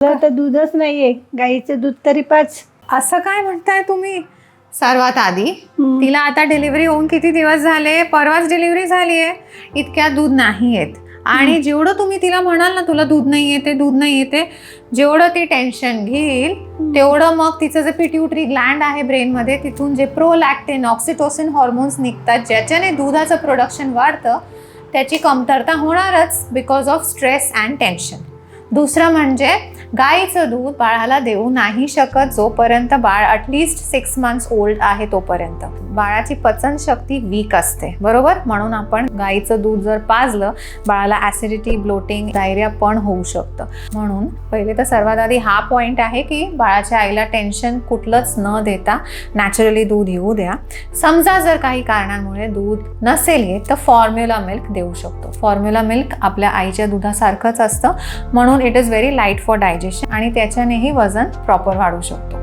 आता दूधच नाहीये, गाईचं दूध तरी पाच. असं काय म्हणताय तुम्ही? सर्वात आधी तिला आता डिलिव्हरी होऊन किती दिवस झाले? परवाच डिलिव्हरी झाली आहे. इतक्या दूध नाही येत. आणि जेवढं तुम्ही तिला म्हणाल ना तुला दूध नाही येते, दूध नाही येते, जेवढं ती टेन्शन घेईल तेवढं मग तिचं जे पिट्युटरी ग्लँड आहे ब्रेनमध्ये, तिथून जे प्रोलॅक्टिन, ऑक्सिटोसिन हॉर्मोन्स निघतात ज्याच्याने दुधाचं प्रोडक्शन वाढतं, त्याची कमतरता होणारच because of stress and tension. दुसरं म्हणजे गाईचं दूध बाळाला देऊ नाही शकत जोपर्यंत बाळ ॲटलिस्ट 6 months ओल्ड आहे तोपर्यंत. बाळाची पचनशक्ती वीक असते, बरोबर. म्हणून आपण गाईचं दूध जर पाजलं बाळाला ॲसिडिटी, ब्लोटिंग, डायरिया पण होऊ शकतं. म्हणून पहिले तर सर्वात आधी हा पॉईंट आहे की बाळाच्या आईला टेन्शन कुठलंच न देता नॅचरली दूध येऊ द्या. समजा जर काही कारणांमुळे दूध नसेल येत तर फॉर्म्युला मिल्क देऊ शकतो. फॉर्म्युला मिल्क आपल्या आईच्या दुधासारखंच असतं, म्हणून it is very light for digestion आणि त्याच्यानेही वजन प्रॉपर वाढू शकतो.